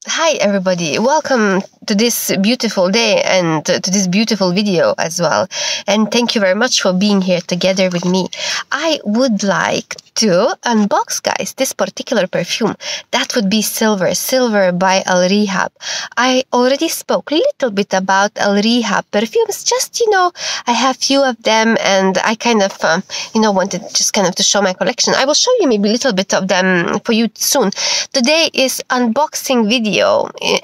Hi everybody, welcome to this beautiful day and to this beautiful video as well, and thank you very much for being here together with me. I would like to unbox, guys, this particular perfume. That would be Silver by Rehab. I already spoke a little bit about Rehab perfumes, just I have few of them and I kind of wanted just kind of to show my collection. I will show you maybe a little bit of them for you soon. Today is unboxing video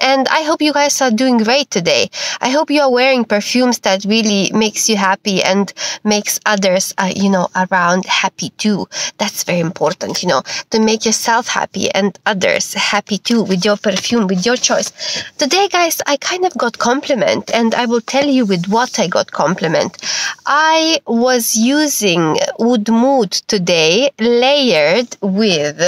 and I hope you guys are doing great today. I hope you are wearing perfumes that really makes you happy and makes others around happy too. That's very important, to make yourself happy and others happy too with your perfume, with your choice. Today, guys, I kind of got compliment and I will tell you with what I got compliment. I was using Oud Mood today layered with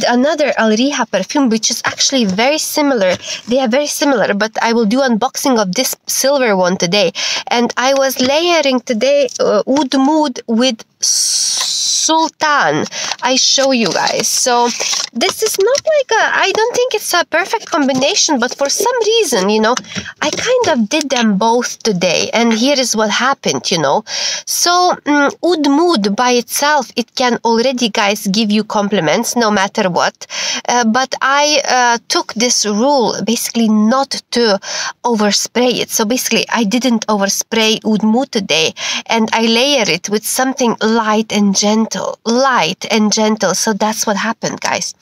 another Rehab perfume, which is actually very similar. They are very similar, but I will do unboxing of this silver one today. And I was layering today Oud Mood with Sultan. I show you guys. So this is not like I don't think it's a perfect combination, but for some reason, I kind of did them both today. And here is what happened, So Oud Mood by itself, it can already, guys, give you compliments no matter what. But I took this rule basically not to overspray it. So basically, I didn't overspray Oud Mood today, and I layer it with something light and gentle. So that's what happened, guys.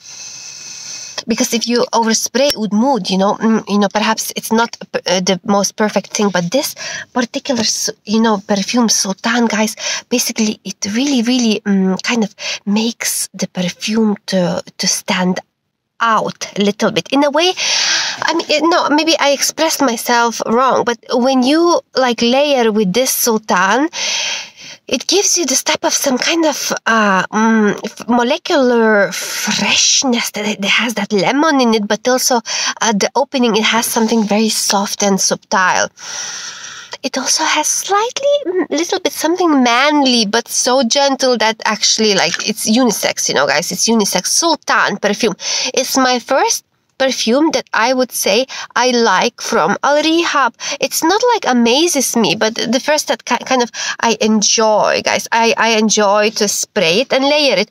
Because if you overspray Oud Mood, perhaps it's not the most perfect thing, but this particular, perfume Sultan, guys, basically it really kind of makes the perfume to stand out a little bit in a way. I mean, no, maybe I expressed myself wrong, but when you like layer with this Sultan, it gives you this type of some kind of molecular freshness that it has that lemon in it, but also at the opening it has something very soft and subtle. It also has slightly, little bit something manly, but so gentle that actually, like, it's unisex, guys. It's unisex. Sultan perfume. It's my first perfume that I would say I like from Rehab. It's not like amazes me, but the first that kind of I enjoy, guys. I enjoy to spray it and layer it.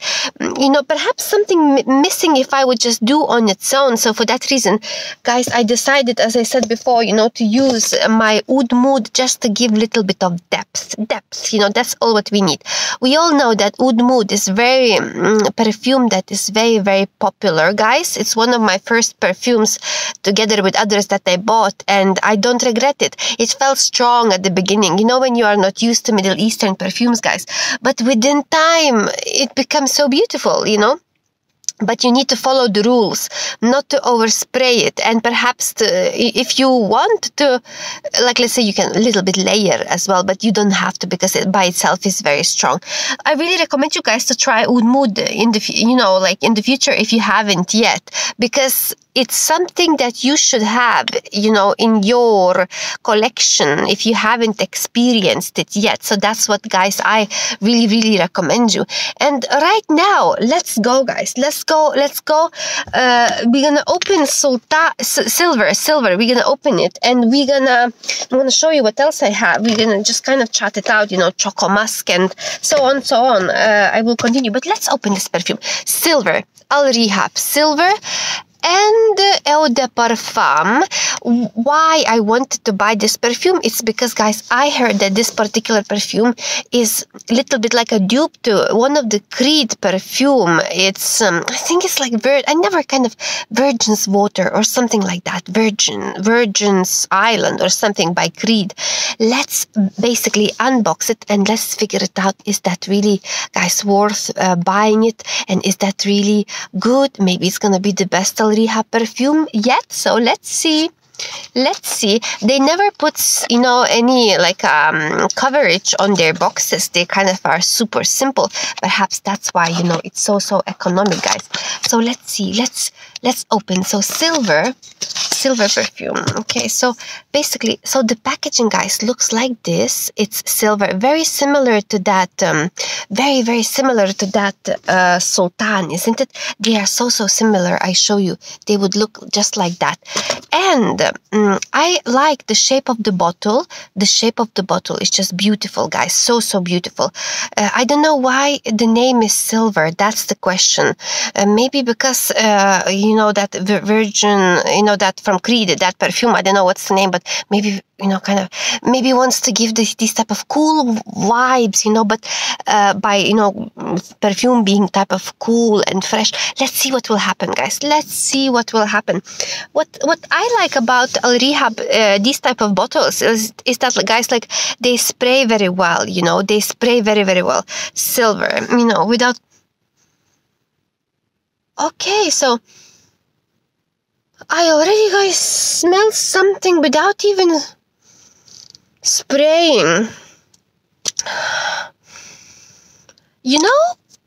Perhaps something missing if I would just do on its own. So for that reason, guys, I decided, as I said before, to use my Oud Mood just to give a little bit of depth. That's all what we need. We all know that Oud Mood is very perfume that is very, very popular, guys. It's one of my first perfumes together with others that I bought, and I don't regret it. It felt strong at the beginning, when you are not used to Middle Eastern perfumes, guys, but within time it becomes so beautiful, But you need to follow the rules, not to overspray it. And perhaps if you want to, like, let's say you can a little bit layer as well, but you don't have to because it by itself is very strong. I really recommend you guys to try Oud Mood in the, in the future if you haven't yet, because it's something that you should have, in your collection if you haven't experienced it yet. So that's what, guys, I really recommend you. And right now, let's go, guys. Let's go. We're gonna open Silver. We're gonna open it, and I'm gonna show you what else I have. We're gonna just kind of chat it out, Choco Musk and so on. I will continue, but let's open this perfume. Silver, Rehab Silver. And Eau de Parfum. Why I wanted to buy this perfume? It's because, guys, I heard that this particular perfume is a little bit like a dupe to one of the Creed perfume. It's I think it's like Virgin's Water or something like that. Virgin's Island or something by Creed. Let's basically unbox it and let's figure it out. Is that really, guys, worth buying it? And is that really good? Maybe it's gonna be the best Rehab perfume yet. So let's see. They never put any coverage on their boxes. They kind of are super simple. Perhaps that's why it's so economic, guys. So let's see. Let's open. So Silver silver perfume. Okay, so basically, so the packaging, guys, looks like this. It's silver, very similar to that, very similar to that Sultan, isn't it? They are so similar. I show you. They would look just like that. And I like the shape of the bottle. The shape of the bottle is just beautiful, guys. So beautiful. I don't know why the name is silver. That's the question. Maybe because, you know, that Virgin, you know, that from Creed, that perfume, I don't know what's the name, but maybe, you know, kind of, maybe wants to give these type of cool vibes, you know, but by, you know, perfume being type of cool and fresh. Let's see what will happen, guys. Let's see what will happen. What I like about Al Rehab, these type of bottles is that, guys, like, they spray very well, you know, they spray very well. Silver, you know, without... Okay, so I already, guys, smell something without even spraying. You know,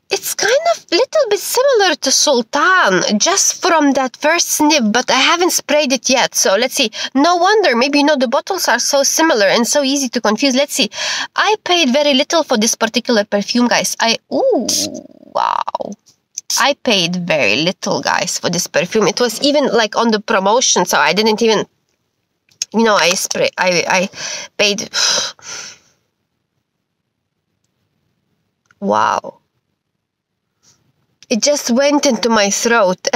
it's kind of little bit similar to Sultan, just from that first sniff, but I haven't sprayed it yet. So let's see. No wonder, maybe, you know, the bottles are so similar and so easy to confuse. Let's see. I paid very little for this particular perfume, guys. Ooh, wow. I paid very little, guys, for this perfume. It was even like on the promotion, so I didn't even, you know, I paid. Wow. It just went into my throat.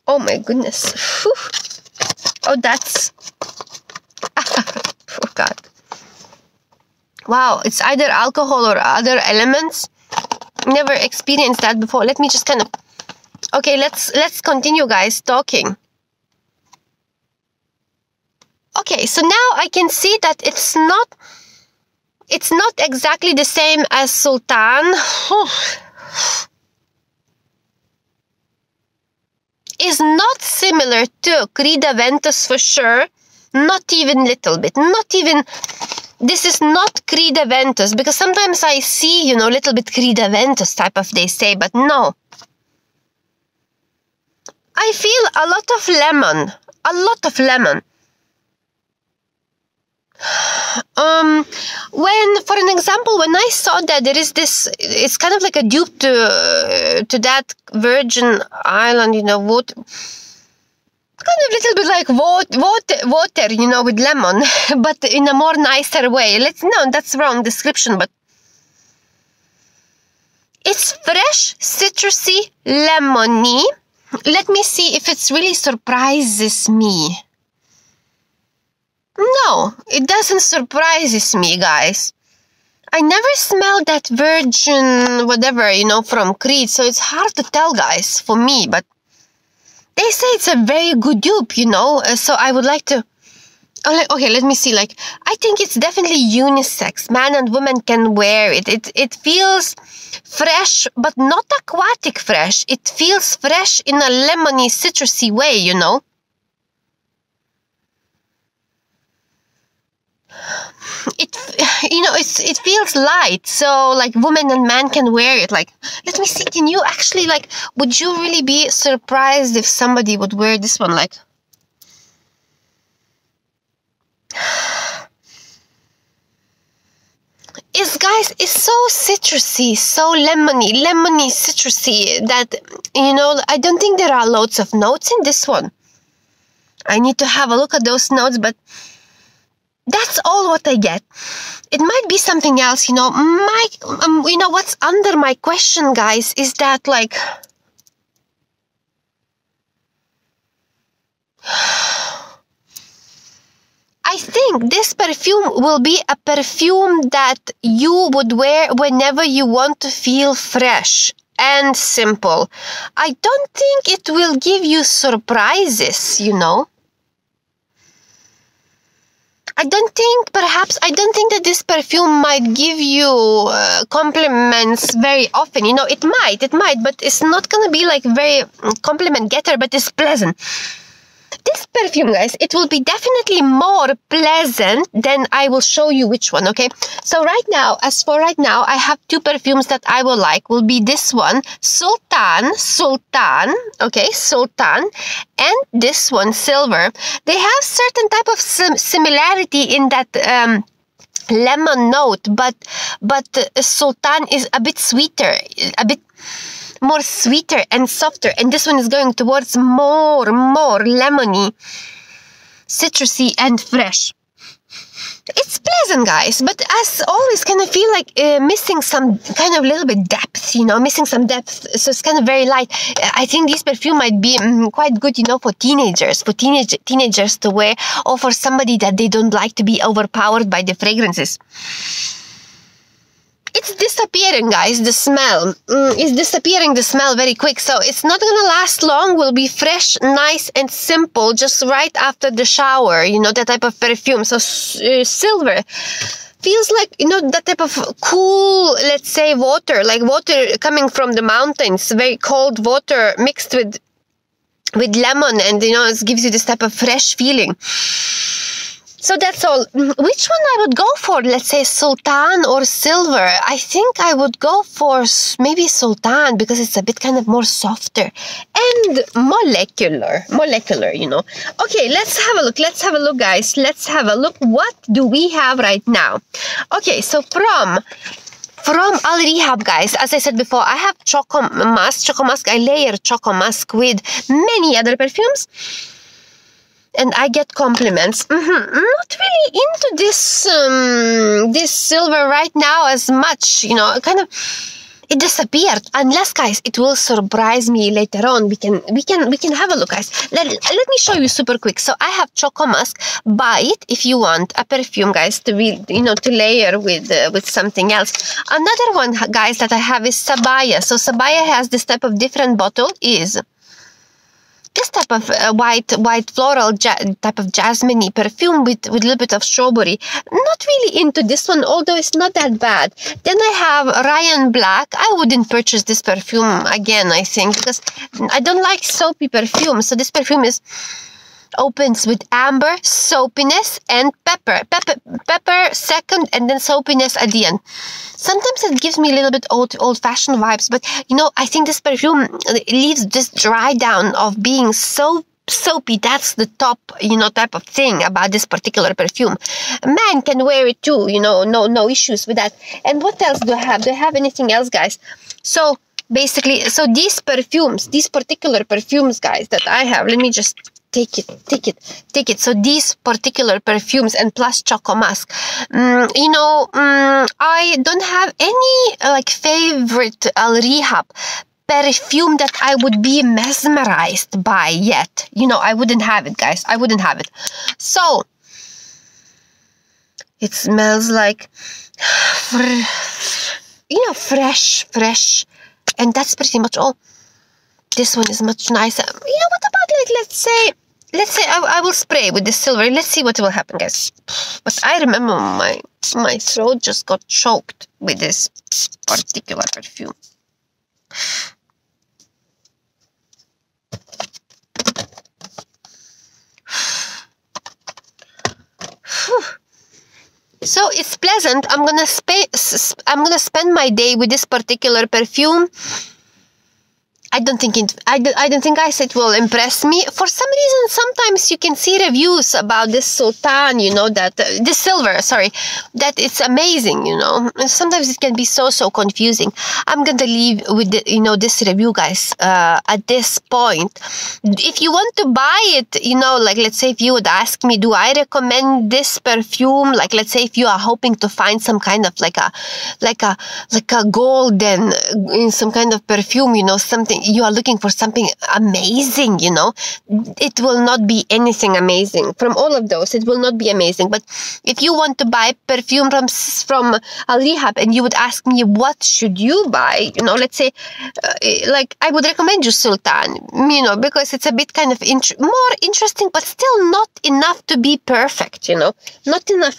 Oh my goodness. Whew. Oh, that's... Oh God. Wow, it's either alcohol or other elements. Never experienced that before. Let me just kind of... Okay, let's continue, guys, talking. Okay, so now I can see that it's not exactly the same as Sultan. Is not similar to Creed Aventus for sure. Not even little bit. Not even... This is not Creed Aventus, because sometimes I see, you know, little bit Creed Aventus type of they say, but no. I feel a lot of lemon. A lot of lemon. For an example, when I saw that there is this, it's kind of like a dupe to that Virgin Island, you know, wood. Kind of a little bit like water, you know, with lemon, but in a more nicer way. No, that's wrong description, but it's fresh, citrusy, lemony. Let me see if it really surprises me. No, it doesn't surprises me, guys. I never smelled that Virgin whatever, you know, from Creed, so it's hard to tell, guys, for me, but they say it's a very good dupe, you know, so I would like to... Okay, let me see, like, I think it's definitely unisex. Man and woman can wear it. It feels fresh, but not aquatic fresh. It feels fresh in a lemony, citrusy way, you know. It feels light, so like woman and man can wear it. Like, let me see, can you actually, like, would you really be surprised if somebody would wear this one? Like, it's so citrusy, so lemony citrusy that, you know, I don't think there are loads of notes in this one. I need to have a look at those notes, but that's all what I get. It might be something else, you know. You know what's under my question, guys, is that, like, I think this perfume will be a perfume that you would wear whenever you want to feel fresh and simple. I don't think it will give you surprises, you know. I don't think that this perfume might give you compliments very often. You know, it might, but it's not gonna be like very compliment getter, but it's pleasant. this perfume, guys, it will be definitely more pleasant. Then I will show you which one, okay? So right now, I have two perfumes that I will like. Will be this one, Sultan, okay, Sultan, and this one, Silver. They have certain type of similarity in that lemon note, but Sultan is a bit sweeter, a bit more sweeter and softer, and this one is going towards more lemony, citrusy, and fresh. It's pleasant, guys, but as always, kind of feel like missing some kind of little bit depth, you know, missing some depth. So it's kind of very light. I think this perfume might be quite good, you know, for teenagers, teenagers to wear, or for somebody that they don't like to be overpowered by the fragrances. It's disappearing, guys. The smell is disappearing. The smell very quick, so it's not gonna last long. Will be fresh, nice, and simple, just right after the shower. You know, that type of perfume. So Silver feels like, you know, that type of cool, let's say, water, like water coming from the mountains, very cold water mixed with lemon, and you know, it gives you this type of fresh feeling. So that's all. Which one I would go for? Let's say Sultan or Silver. I think I would go for maybe Sultan, because it's a bit kind of more softer and molecular, you know. Okay, let's have a look. Let's have a look, guys. Let's have a look. What do we have right now? Okay, so from Al Rehab, guys, as I said before, I have Choco Musk. I layer Choco Musk with many other perfumes, and I get compliments. Not really into this this Silver right now as much, you know. Kind of, it disappeared. Unless, guys, it will surprise me later on. We can have a look, guys. Let me show you super quick. So I have Choco Musk. Buy it if you want a perfume, guys, to be, you know, to layer with something else. Another one, guys, that I have is Sabaya. So Sabaya has this type of different bottle, is this type of white floral type of jasmine perfume with a little bit of strawberry. Not really into this one, although it's not that bad. Then I have Ryan Black. I wouldn't purchase this perfume again, I think, because I don't like soapy perfume. So this perfume opens with amber, soapiness, and pepper second, and then soapiness at the end. Sometimes it gives me a little bit old-fashioned vibes, but you know, I think this perfume leaves this dry down of being so soapy. That's the top, you know, type of thing about this particular perfume. A man can wear it too, you know, no issues with that. And what else do I have? Do I have anything else, guys? So basically, so these particular perfumes, guys, that I have, let me just take it. So these particular perfumes, and plus Choco Musk, you know, I don't have any like favorite Al Rehab perfume that I would be mesmerized by yet. You know, I wouldn't have it, guys. I wouldn't have it. So it smells like, you know, fresh, and that's pretty much all. This one is much nicer. You know, what about, like, let's say I will spray with this Silver. Let's see what will happen, guys. But I remember my throat just got choked with this particular perfume. So it's pleasant. I'm gonna spend my day with this particular perfume. I don't think, guys, it will impress me. For some reason, sometimes you can see reviews about this Sultan, you know, that this Silver, sorry, that it's amazing, you know. Sometimes it can be so confusing. I'm gonna leave with the, you know, this review, guys, at this point. If you want to buy it, you know, like, let's say if you would ask me, do I recommend this perfume? Like, let's say if you are hoping to find some kind of like a golden, some kind of perfume, you know, something. You are looking for something amazing, you know, it will not be anything amazing. From all of those, it will not be amazing. But if you want to buy perfume from Al Rehab, and you would ask me, what should you buy? You know, let's say, like, I would recommend you Sultan, you know, because it's a bit kind of more interesting, but still not enough to be perfect, you know, not enough.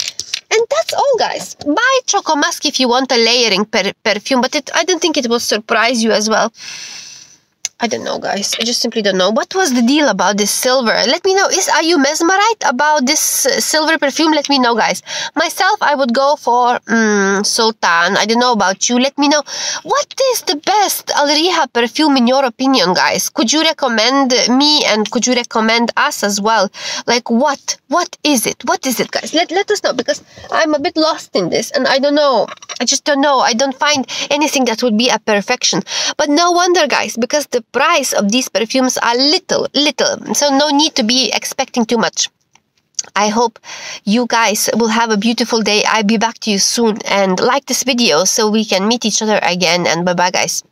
And that's all, guys. Buy Choco Musk if you want a layering perfume, but I don't think it will surprise you as well. I don't know, guys. I just simply don't know. What was the deal about this silver? Let me know. Are you mesmerized about this silver perfume? Let me know, guys. Myself, I would go for Sultan. I don't know about you. Let me know. What is the best Rehab perfume in your opinion, guys? Could you recommend me and could you recommend us as well? Like what? What is it? What is it, guys? Let us know, because I'm a bit lost in this and I don't know. I just don't know. I don't find anything that would be a perfection. But no wonder, guys, because the price of these perfumes are little. So no need to be expecting too much. I hope you guys will have a beautiful day. I'll be back to you soon, and like this video so we can meet each other again, and bye bye, guys.